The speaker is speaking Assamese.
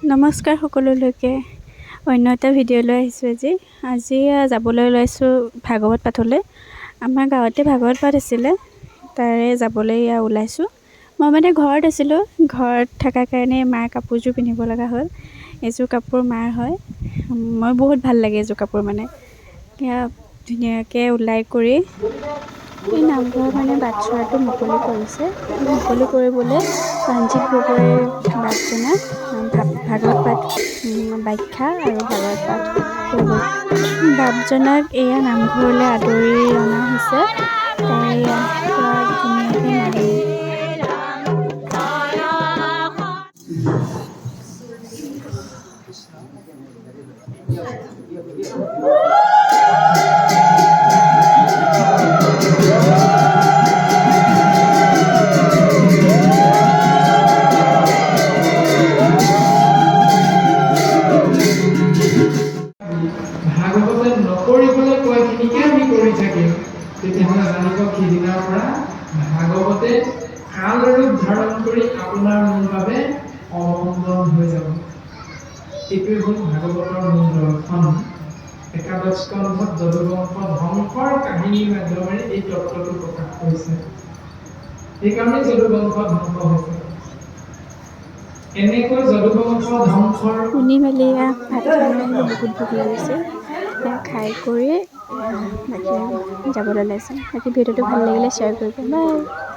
নমস্কাৰ সকলোলৈকে অন্য এটা ভিডিঅ' লৈ আহিছোঁ। আজি যাবলৈ ওলাইছোঁ ভাগৱত পাঠলৈ। আমাৰ গাঁৱতে ভাগৱত পাঠ আছিলে, তাৰে যাবলৈ ওলাইছোঁ। মই মানে ঘৰত আছিলোঁ, ঘৰত থকাৰ কাৰণে মাৰ কাপোৰযোৰ পিন্ধিব লগা হ'ল। এইযোৰ কাপোৰ মাৰ হয়। মই বহুত ভাল লাগে এইযোৰ কাপোৰ মানে। ধুনীয়াকৈ ওলাই কৰি এই নামঘৰ মানে বাটচৰাটো মুকলি কৰিছে। মুকলি কৰিবলৈ প্ৰাণজিৎ গগৈ বাপজনাক ভাগৱত পাঠ ব্যাখ্যা আৰু ভাগৱত পাঠ কৰিব। বাপজনাক এয়া নামঘৰলৈ আদৰি অনা হৈছে। তাই পুৰা ধুনীয়াকৈ নাম ভাগৱতে নকৰিবলৈ কোৱাখিনিকে আমি কৰি থাকিম, তেতিয়াহ'লে জানিব সিদিনাৰ পৰা ভাগৱতে কাল ৰূপ ধাৰণ কৰি আপোনাৰ মোৰ বাবে অমংগল হৈ যাব। এইটোৱে হ'ল ভাগৱতৰ মূল দৰ্শন। একাদশ স্কন্ধত যদুবংশ ধ্বংসৰ কাহিনীৰ মাধ্যমেৰে এই তত্ত্বটো প্ৰকাশ কৰিছে। সেইকাৰণে যদুবংশ ধ্বংস হৈছে। এনেকৈ যদুবংশ ধ্বংসৰ শুনি মেলি ভাত খাই বহুত ভোক লাগিছে। খাই কৰি বাকী যাবলৈ ওলাইছোঁ। বাকী ভিডিঅ'টো ভাল লাগিলে শ্বেয়াৰ কৰিব। বাই।